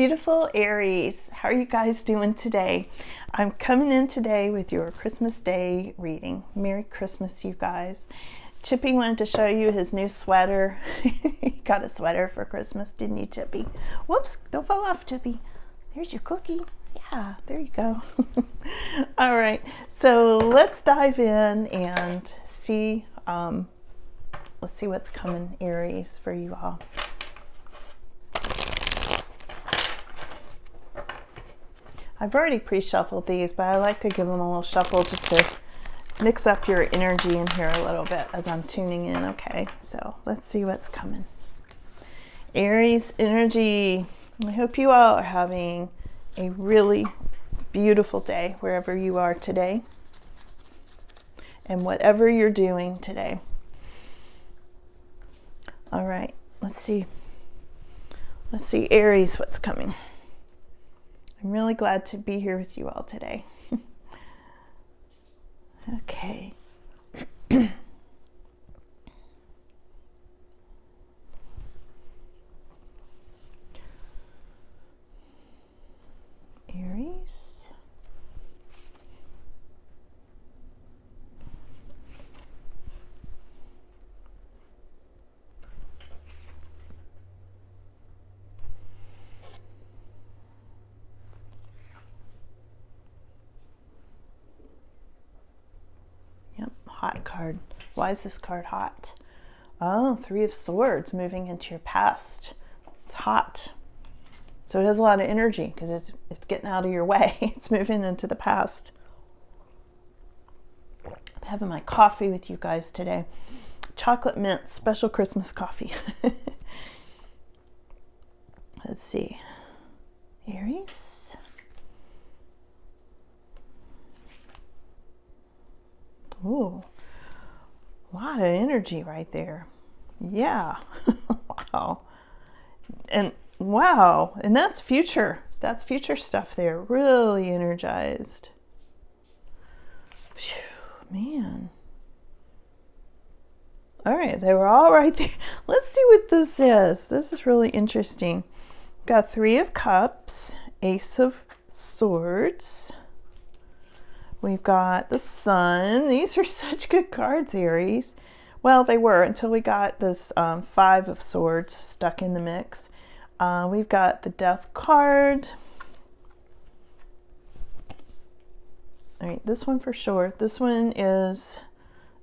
Beautiful Aries, how are you guys doing today? I'm coming in today with your Christmas Day reading. Merry Christmas, you guys. Chippy wanted to show you his new sweater. He got a sweater for Christmas, didn't you, Chippy? Whoops, don't fall off, Chippy. There's your cookie. Yeah, there you go. All right, so let's dive in and see. Let's see what's coming, Aries, for you all. I've already pre-shuffled these, but I like to give them a little shuffle just to mix up your energy in here a little bit as I'm tuning in. Okay, so let's see what's coming. Aries energy. I hope you all are having a really beautiful day wherever you are today and whatever you're doing today. All right, let's see. Let's see, Aries, what's coming. I'm really glad to be here with you all today. Okay. Aries. Hot card. Why is this card hot? Oh, Three of Swords moving into your past. It's hot. So it has a lot of energy because it's getting out of your way. It's moving into the past. I'm having my coffee with you guys today. Chocolate mint, special Christmas coffee. Let's see. Aries. Ooh, a lot of energy right there. Yeah. Wow. And that's future. That's future stuff there. Really energized. Phew, man. All right, they were all right there. Let's see what this is. This is really interesting. Got Three of Cups, Ace of Swords. We've got the Sun. These are such good cards, Aries. Well, they were until we got this Five of Swords stuck in the mix. We've got the Death card. All right, this one for sure. This one is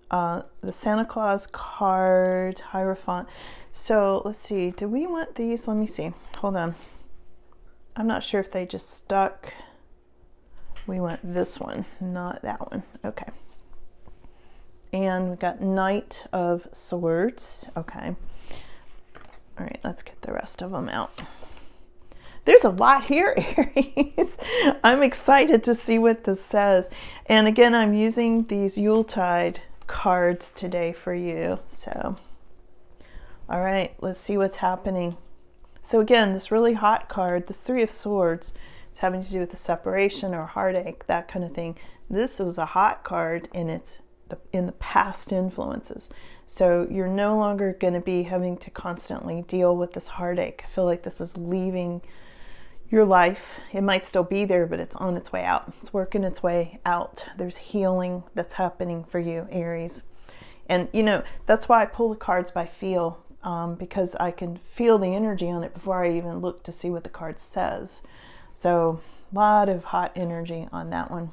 the Santa Claus card, Hierophant. So let's see. Do we want these? Let me see. Hold on. I'm not sure if they just stuck. We want this one, not that one. Okay. And we've got Knight of Swords. Okay. All right, let's get the rest of them out. There's a lot here, Aries. I'm excited to see what this says. And again, I'm using these Yuletide cards today for you. So, all right, let's see what's happening. So again, this really hot card, this Three of Swords, having to do with the separation or heartache, that kind of thing. This was a hot card and it's in the past influences. So you're no longer going to be having to constantly deal with this heartache. I feel like this is leaving your life. It might still be there, but it's on its way out. It's working its way out. There's healing that's happening for you, Aries. And you know, that's why I pull the cards by feel, because I can feel the energy on it before I even look to see what the card says. So a lot of hot energy on that one.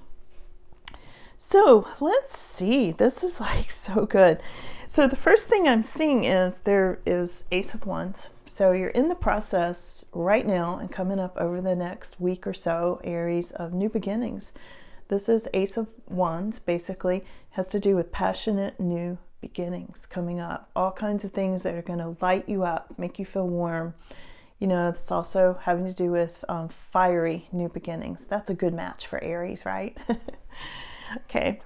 So let's see. This is like so good. So the first thing I'm seeing is there is Ace of Wands. So you're in the process right now and coming up over the next week or so, Aries, of new beginnings. This is Ace of Wands, basically has to do with passionate new beginnings coming up. All kinds of things that are going to light you up, make you feel warm. You know, it's also having to do with fiery new beginnings. That's a good match for Aries, right? Okay.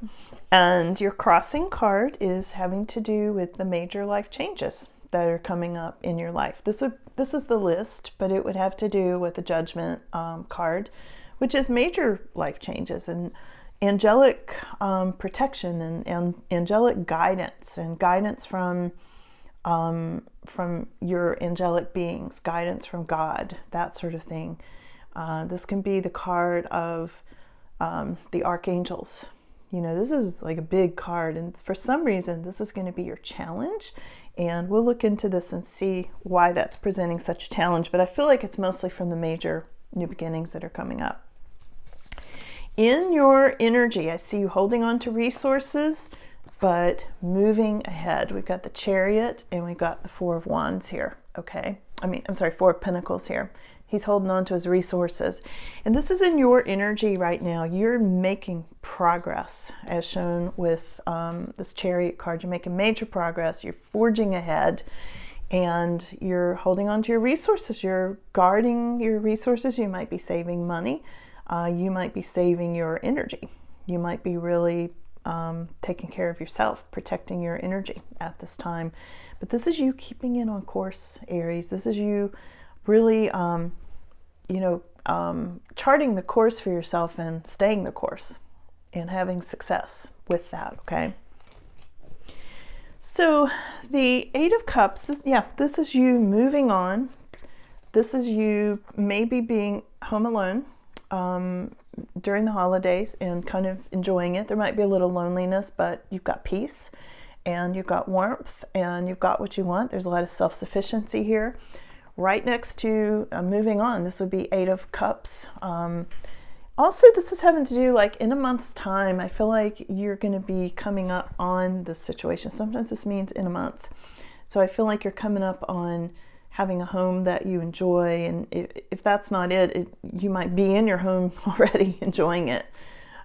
And your crossing card is having to do with the major life changes that are coming up in your life. This is the list, but it would have to do with the Judgment card, which is major life changes and angelic protection and angelic guidance, and guidance from from your angelic beings, guidance from God, that sort of thing. This can be the card of the archangels. You know, this is like a big card, and for some reason this is going to be your challenge, and we'll look into this and see why that's presenting such a challenge, but I feel like it's mostly from the major new beginnings that are coming up. In your energy, I see you holding on to resources, but moving ahead. We've got the Chariot and we've got the Four of Wands here, okay? I'm sorry, Four of Pentacles here. He's holding on to his resources. And this is in your energy right now. You're making progress, as shown with this Chariot card. You're making major progress. You're forging ahead, and you're holding on to your resources. You're guarding your resources. You might be saving money. You might be saving your energy. You might be really taking care of yourself, protecting your energy at this time. But this is you keeping it on course, Aries. This is you really, charting the course for yourself and staying the course and having success with that, okay? So the Eight of Cups, this is you moving on. This is you maybe being home alone during the holidays and kind of enjoying it. There might be a little loneliness, but you've got peace and you've got warmth and you've got what you want. There's a lot of self-sufficiency here. Right next to moving on, this would be Eight of Cups. Also, this is having to do like in a month's time. I feel like you're going to be coming up on this situation. Sometimes this means in a month. So I feel like you're coming up on having a home that you enjoy, and if that's not it, you might be in your home already enjoying it.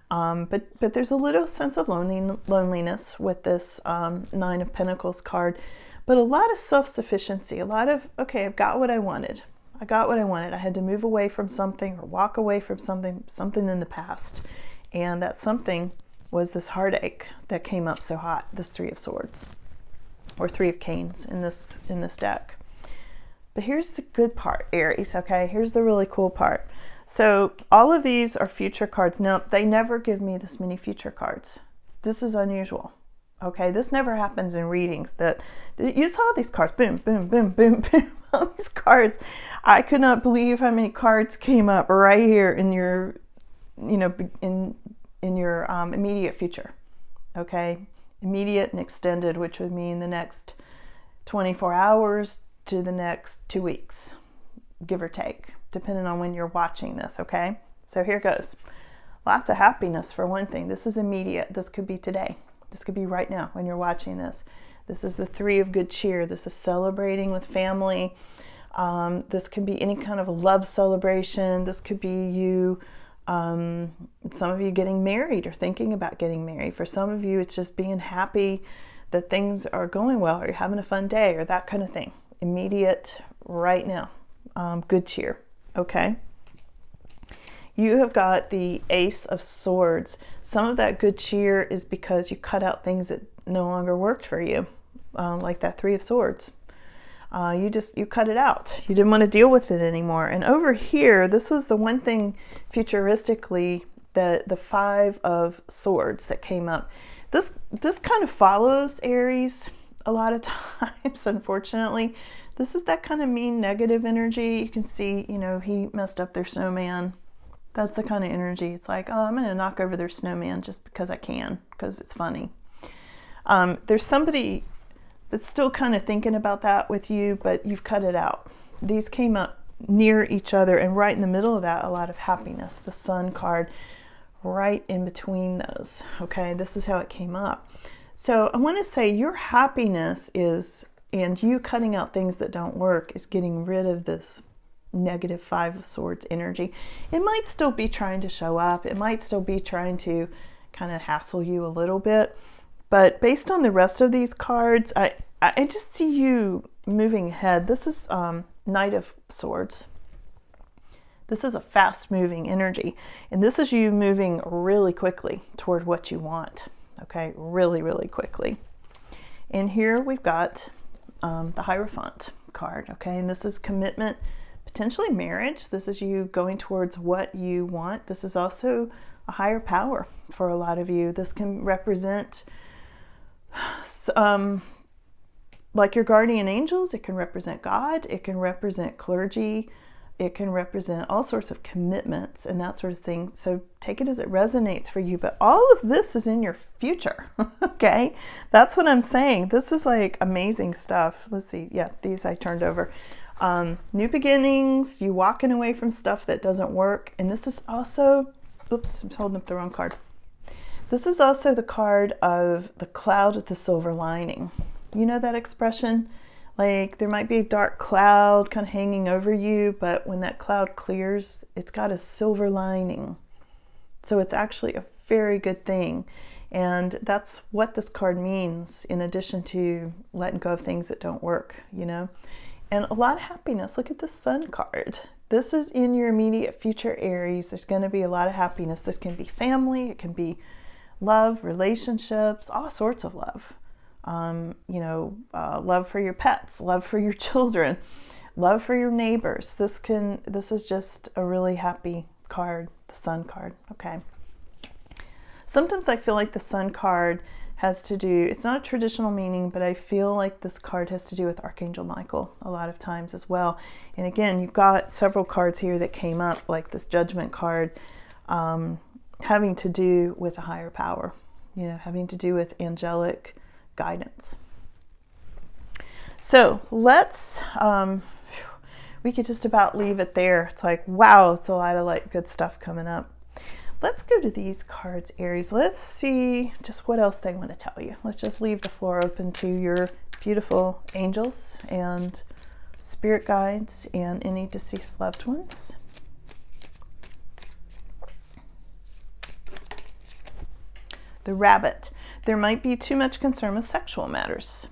But there's a little sense of loneliness with this Nine of Pentacles card, but a lot of self-sufficiency, a lot of, okay, I've got what I wanted. I got what I wanted. I had to move away from something or walk away from something in the past. And that something was this heartache that came up so hot, this Three of Swords, or Three of Canes in this deck. But here's the good part, Aries, okay? Here's the really cool part. So all of these are future cards. Now, they never give me this many future cards. This is unusual, okay? This never happens in readings. That you saw these cards, boom, boom, boom, boom, boom, all these cards. I could not believe how many cards came up right here in your, in your immediate future, okay? Immediate and extended, which would mean the next 24 hours, to the next 2 weeks, give or take, depending on when you're watching this, okay? So here goes. Lots of happiness for one thing. This is immediate. This could be today. This could be right now when you're watching this. This is the Three of Good Cheer. This is celebrating with family. This could be any kind of a love celebration. This could be you, some of you getting married or thinking about getting married. For some of you, it's just being happy that things are going well, or you're having a fun day, or that kind of thing. Immediate, right now, good cheer, okay? You have got the Ace of Swords. Some of that good cheer is because you cut out things that no longer worked for you, like that Three of Swords. You cut it out. You didn't want to deal with it anymore. And over here, this was the one thing futuristically, the Five of Swords that came up. This kind of follows Aries a lot of times, unfortunately. This is that kind of mean, negative energy. You can see, he messed up their snowman. That's the kind of energy. It's like, oh, I'm going to knock over their snowman just because I can, because it's funny. There's somebody that's still kind of thinking about that with you, but you've cut it out. These came up near each other, and right in the middle of that, a lot of happiness. The Sun card right in between those. Okay, this is how it came up. So I want to say your happiness is, and you cutting out things that don't work, is getting rid of this negative Five of Swords energy. It might still be trying to show up. It might still be trying to kind of hassle you a little bit. But based on the rest of these cards, I just see you moving ahead. This is Knight of Swords. This is a fast-moving energy. And this is you moving really quickly toward what you want. Okay, really, really quickly. And here we've got the Hierophant card, okay? And this is commitment, potentially marriage. This is you going towards what you want. This is also a higher power for a lot of you. This can represent like your guardian angels, it can represent God, it can represent clergy, it can represent all sorts of commitments and that sort of thing. So take it as it resonates for you. But all of this is in your future. Okay. That's what I'm saying. This is like amazing stuff. Let's see. Yeah, these I turned over. New beginnings, you walking away from stuff that doesn't work. And this is also, oops, I'm holding up the wrong card. This is also the card of the cloud with the silver lining. You know that expression? Like there might be a dark cloud kind of hanging over you, but when that cloud clears, it's got a silver lining. So it's actually a very good thing. And that's what this card means, in addition to letting go of things that don't work, you know. And a lot of happiness. Look at the Sun card. This is in your immediate future, Aries. There's going to be a lot of happiness. This can be family, it can be love, relationships, all sorts of love. Love for your pets, love for your children, love for your neighbors. This is just a really happy card, the Sun card. Okay. Sometimes I feel like the Sun card has to do, it's not a traditional meaning, but I feel like this card has to do with Archangel Michael a lot of times as well. And again, you've got several cards here that came up, like this Judgment card, having to do with a higher power, you know, having to do with angelic guidance. So let's, we could just about leave it there. It's like, wow, it's a lot of like good stuff coming up. Let's go to these cards, Aries. Let's see just what else they want to tell you. Let's just leave the floor open to your beautiful angels and spirit guides and any deceased loved ones. The Rabbit. There might be too much concern with sexual matters.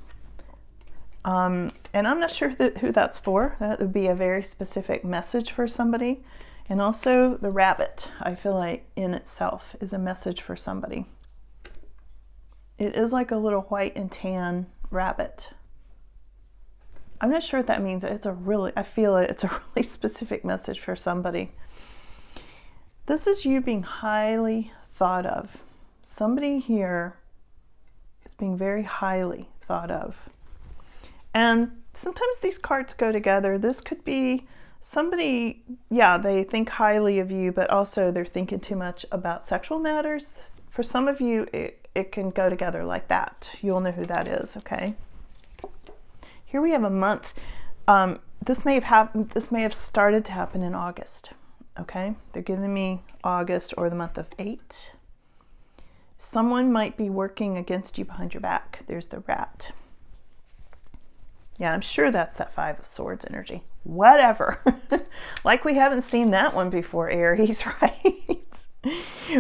And I'm not sure who that's for. That would be a very specific message for somebody. And also the Rabbit, I feel like in itself is a message for somebody. It is like a little white and tan rabbit. I'm not sure what that means. I feel it's a really specific message for somebody. This is you being highly thought of. Somebody here is being very highly thought of. And sometimes these cards go together. This could be somebody, yeah, they think highly of you, but also they're thinking too much about sexual matters. For some of you, it can go together like that. You'll know who that is, okay? Here we have a month. This may have started to happen in August, okay? They're giving me August or the month of 8. Someone might be working against you behind your back. There's the Rat. Yeah, I'm sure that's that 5 of Swords energy. Whatever. Like we haven't seen that one before, Aries, right?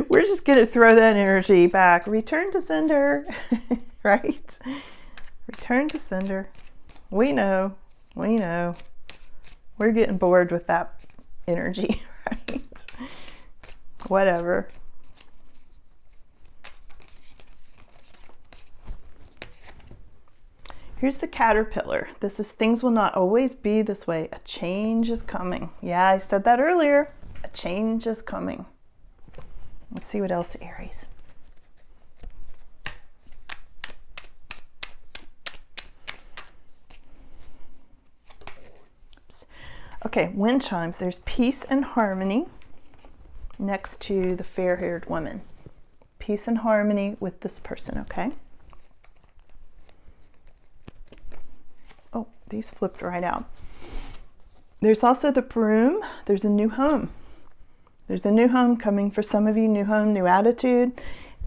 We're just going to throw that energy back. Return to sender, right? Return to sender. We know. We're getting bored with that energy, right? Whatever. Here's the Caterpillar. This is things will not always be this way. A change is coming. Yeah, I said that earlier. A change is coming. Let's see what else, Aries. Oops. Okay, wind chimes. There's peace and harmony next to the fair-haired woman. Peace and harmony with this person, okay? Oh, these flipped right out. There's also the broom. There's a new home. There's a new home coming for some of you. New home, new attitude,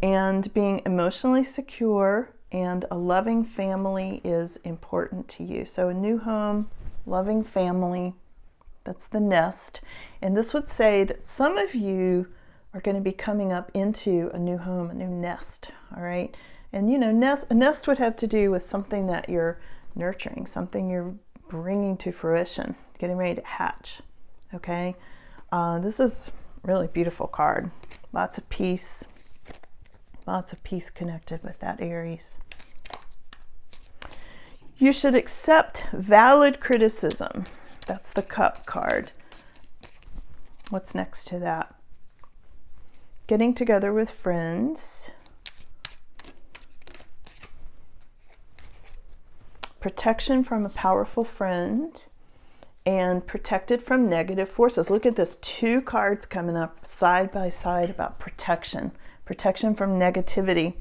and being emotionally secure and a loving family is important to you. So a new home, loving family, that's the nest. And this would say that some of you are going to be coming up into a new home, a new nest, all right? And you know, a nest would have to do with something that you're nurturing, something you're bringing to fruition, getting ready to hatch, okay? This is really beautiful card. Lots of peace connected with that, Aries. You should accept valid criticism. That's the Cup card. What's next to that? Getting together with friends. protection from a powerful friend, and protected from negative forces. Look at this, 2 cards coming up side by side about protection from negativity,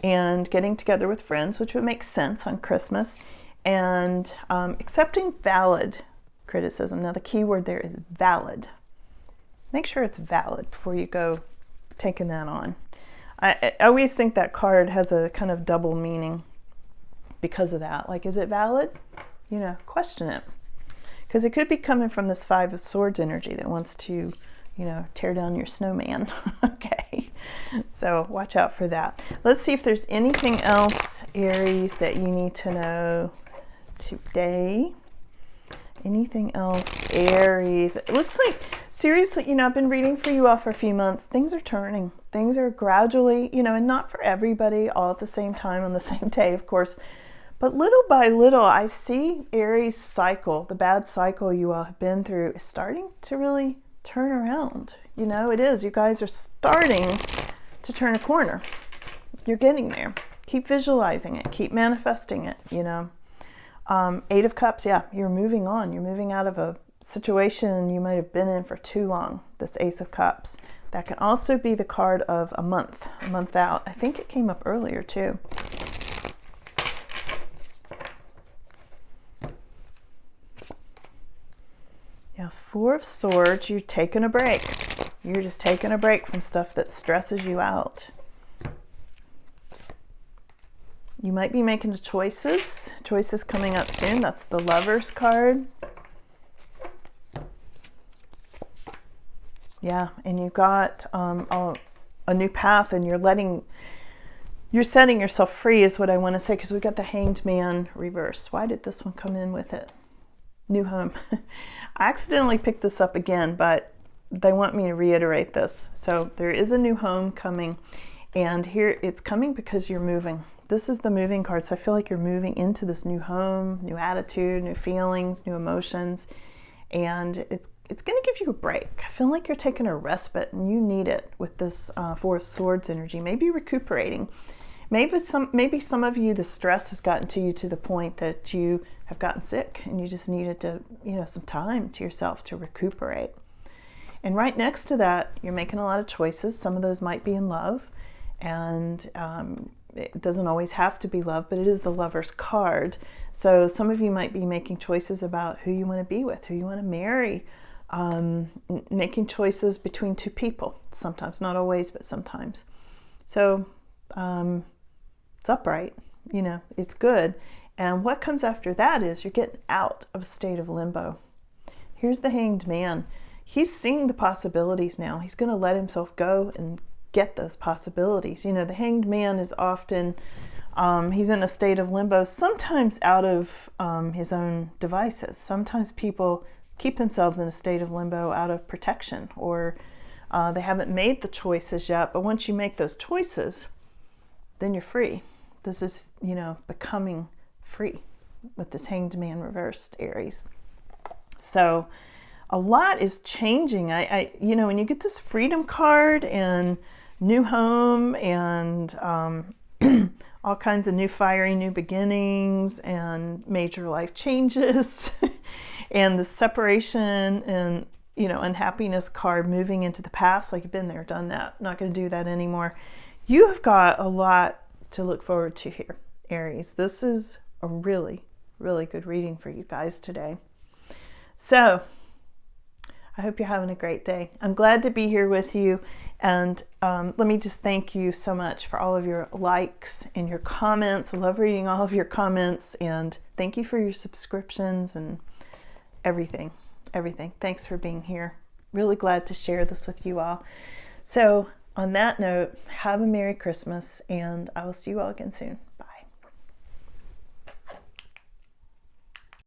and getting together with friends, which would make sense on Christmas, and accepting valid criticism. Now the key word there is valid. Make sure it's valid before you go taking that on. I always think that card has a kind of double meaning because of that. Like, is it valid? Question it. Because it could be coming from this 5 of Swords energy that wants to, tear down your snowman. Okay, so watch out for that. Let's see if there's anything else, Aries, that you need to know today. Anything else, Aries? It looks like, seriously, I've been reading for you all for a few months. Things are turning. Things are gradually, and not for everybody all at the same time on the same day, of course. But little by little, I see Aries' cycle, the bad cycle you all have been through, is starting to really turn around. It is. You guys are starting to turn a corner. You're getting there. Keep visualizing it. Keep manifesting it, 8 of Cups, yeah, you're moving on. You're moving out of a situation you might have been in for too long, this Ace of Cups. That can also be the card of a month out. I think it came up earlier too. Yeah, 4 of Swords, you're taking a break. You're just taking a break from stuff that stresses you out. You might be making choices coming up soon. That's the Lovers card. Yeah, and you got a new path, and you're setting yourself free is what I want to say, because we got the Hanged Man reversed. Why did this one come in with it? New home. I accidentally picked this up again, but they want me to reiterate this. So there is a new home coming, and here it's coming because you're moving. This is the moving card, so I feel like you're moving into this new home, new attitude, new feelings, new emotions, and it's going to give you a break. I feel like you're taking a respite, and you need it with this 4 of Swords energy. Maybe recuperating. Maybe some of you, the stress has gotten to you to the point that you have gotten sick, and you just needed to, some time to yourself to recuperate. And right next to that, you're making a lot of choices. Some of those might be in love, and it doesn't always have to be love, but it is the Lover's card. So some of you might be making choices about who you want to be with, who you want to marry, making choices between 2 people. Sometimes, not always, but sometimes. So it's upright, it's good. And what comes after that is you're getting out of a state of limbo. Here's the Hanged Man. He's seeing the possibilities now. He's going to let himself go and get those possibilities. The Hanged Man is often, he's in a state of limbo, sometimes out of his own devices. Sometimes people keep themselves in a state of limbo out of protection, or they haven't made the choices yet. But once you make those choices, then you're free. This is, becoming free with this Hanged Man reversed, Aries. So a lot is changing. When you get this Freedom card and new home and all kinds of new fiery new beginnings and major life changes and the separation and unhappiness card, moving into the past, like you've been there, done that, not going to do that anymore. You have got a lot to look forward to here, Aries. This is a really, really good reading for you guys today. So I hope you're having a great day. I'm glad to be here with you. And let me just thank you so much for all of your likes and your comments. I love reading all of your comments, and thank you for your subscriptions and everything. Thanks for being here. Really glad to share this with you all. So on that note, have a Merry Christmas, and I will see you all again soon.